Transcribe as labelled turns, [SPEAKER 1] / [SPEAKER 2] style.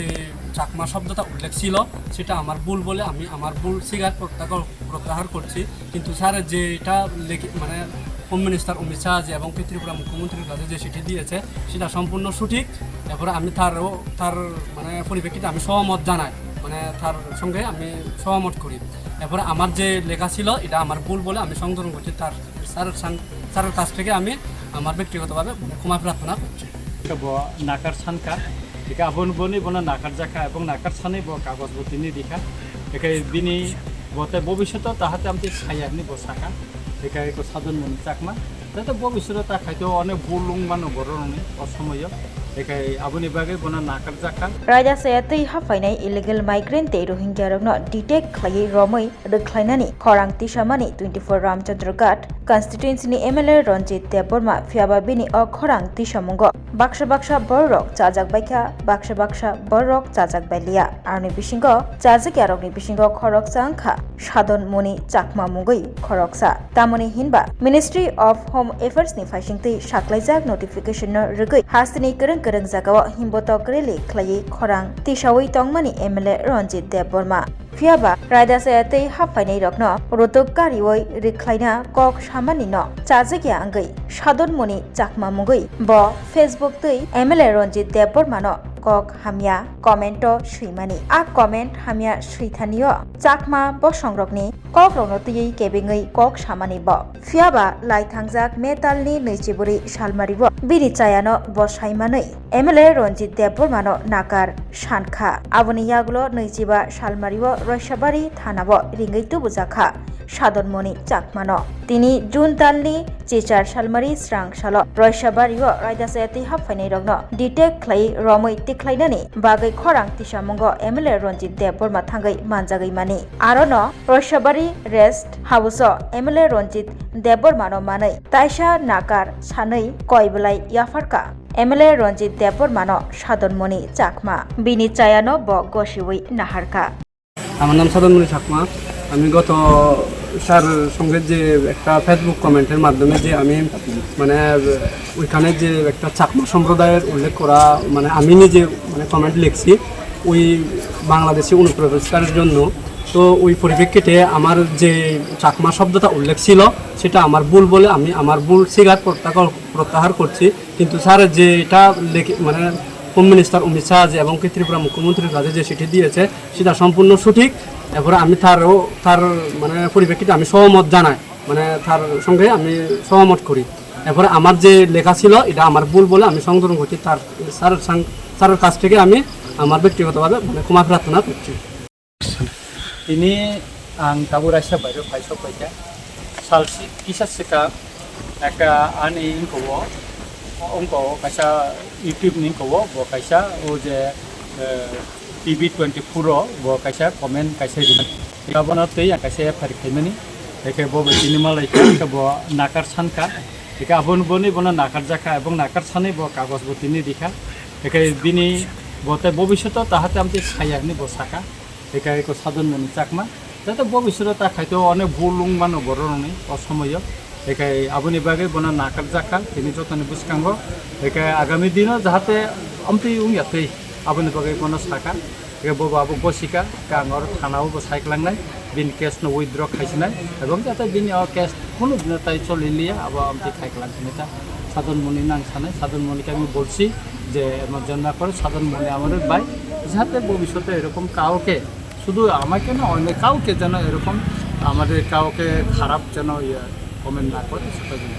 [SPEAKER 1] যে চাকমা শব্দটা উল্লেখ ছিল সেটা আমার ভুল বলে আমি আমার ভুল স্বীকার প্রত্যাহার করছি। কিন্তু স্যার যেটা মানে হোম মিনিস্টার অমিত শাহ এবং ত্রিপুরা মুখ্যমন্ত্রীর কাছে যে চিঠি দিয়েছে সেটা সম্পূর্ণ সঠিক। এরপরে আমি তার মানে পরিপ্রেক্ষিতে আমি সহমত জানাই, মানে তার সঙ্গে আমি সহমত করি। এরপরে আমার যে লেখা ছিল এটা আমার ভুল বলে আমি সংশোধন করছি। স্যারের কাছ থেকে আমি আমার ব্যক্তিগতভাবে ক্ষমা প্রার্থনা করছি।
[SPEAKER 2] Nakar Sankha, jika abon boni bona nakar jaka এবং nakar sane bo কাগজ বতিনি দেখা একাই বিনি বতে ভবিষ্যত তাহাতে আমি ছায়ানি বসাকা একাই কো সাধন মনি চাকমা তাতে ভবিষ্যত তা খাইতে অনেক বুলুং মানো বরনি অসময় একাই আবনি বাগে bona nakar jaka
[SPEAKER 3] রাজা সায়াতৈ হাফাইনাই ইলিগেল মাইগ্রেন্ট তে রোহিঙ্গা রংনো ডিটেক্ট খাই রमै রख्लायनानि खरांति सामानि 24 रामचंद्र घाट कन्स्टिट्युएन्सिनि MLA रंजित देबबर्मा फियाबा बिनि खरांति समंग बाक्सा बरक चाजाक बाइखा बाक्सा बरक चाजाक बाइलिया आरनि बिसिंग चाजाक यारकनि बिसिंग खरक साखा साधन मनि चाकमा मुगै खरकसा तामनि हिनबा मिनिस्ट्री अफ होम एफेयर्स नि फाइसिंतै साख्लाइजाक नोटिफिकेशन रगै हास्तिनि करं जागाव हिमबतक रेलि ख्लायै खरां तिसावै तंगमानि MLA रंजित देबबर्मा फियाबा रायदा सायातै हाफाइनाय रकन रोतक गारिवै रिख्लायना कक सामानि न चाजाकिया आंगै साधन मनि चाकमा मुगै ब फेसबुक तै MLA रंजित देबबर्मा न कक हामिया कमेन्ट सुइमानि आ कमेन्ट हामिया सुइथानियो चाकमा बसंग्रकनि कक रनतयै केबेङै कक सामानि ब फियाबा लाइथांजाक मेटालनि नैजिबुरि सालमारिबो बिरिचायानो बसाइमानै MLA रंजित देबबर्मा न नाकार सानखा आबनि यागलो नैजिबा सालमारिबो रयसाबारि थानाबो रिंगैतु बुजाखा साधन मनि चाकमानो तिनि जुन तालनि चिचार सालमारि स्रांसाल रयसाबारिबो रायदा सायातै हाफाइनाय रगनो डिटेक्ट ख्लाय रमै तिख्लायनानि बागै खरां तिसामंग MLA रंजित देबबर्मा थांगै मानजागै मानि आरोन रयसाबारि rest house MLA Ranjit Debbarma न मानै ताइसा नाकार सानै कयबलाय याफारका MLA रंजित देबबर्मा न साधन मनि चाकमा बिनि चायानो ब गसिwi नाहारका।
[SPEAKER 1] আমার নাম সাধন চাকমা। আমি গত স্যার সঙ্গে যে একটা ফেসবুক কমেন্টের মাধ্যমে যে আমি মানে ওইখানে যে একটা চাকমা সম্প্রদায়ের উল্লেখ করা মানে আমি নিজে মানে কমেন্ট লিখছি ওই বাংলাদেশি অনুপ্রবেশকারীর জন্য। তো ওই পরিপ্রেক্ষিতে আমার যে চাকমা শব্দটা উল্লেখ ছিল সেটা আমার ভুল বলে আমি আমার ভুল স্বীকার প্রত্যাহার করছি। কিন্তু স্যার যে এটা মানে হোম মিনিস্টার অমিত শাহ এবং ত্রিপুরা মুখ্যমন্ত্রীর কাছে যে চিঠি দিয়েছে সেটা সম্পূর্ণ সঠিক। এরপরে আমি তার মানে পরিপ্রেক্ষিতে আমি সহমত জানাই, মানে তার সঙ্গে আমি সহমত করি। এরপরে আমার যে লেখা ছিল এটা আমার ভুল বলে আমি সংশোধন করছি। স্যারের কাছ থেকে আমি আমার ব্যক্তিগতভাবে মানে ক্ষমা প্রার্থনা করছি।
[SPEAKER 2] ini ang taburasya baru paisok baca salsi kisah seka eka ani ingkowo ongko kaisa YouTube ni ingkowo bo kaisa o je TV24 bo kaisa komen kaisa di kabana tei yang kaisa farikhaimani eke bo betini malai ka bo nakar sankha eka abon boni bona nakar jaka ebong nakar sane bo kagos botini dikha eke bini bote ভবিষ্যত তাহাতে আমি ছায়ানি বসাকা একাই কো সাধন মনি চাকমা তাতে ভবিষ্যত তা খাইতে অনেক বুলুং মানো বরনি অসময় একাই আবনি বাগে বনা নাকার জাকা তিনি যতনে বুসকাঙ্গ একাই আগামী দিন যাহাতে আমতি উংয়াতেই আবনি বাগে বনা সাকা একে ববা আবু বসিকা কাঙ্গর থানাও বসাইকলাংনাই বিন কেস ন উইথড্র খাইছিনাই এবং যাতে বিন কেস কোনো দিন তাই চলিলিয়া আবু আমতি খাইকলাংছিনা সাধন মনি নাং সানাই সাধন মনিকে আমি বলছি যে আমার জন্য করে সাধন মনি আমাদের ভাই যাতে ভবিষ্যতে এরকম কাউকে শুধু আমাকে না অনেক কাউকে যেন এরকম আমাদের কাউকে খারাপ যেন কমেন্ট না করে সেটা জন্য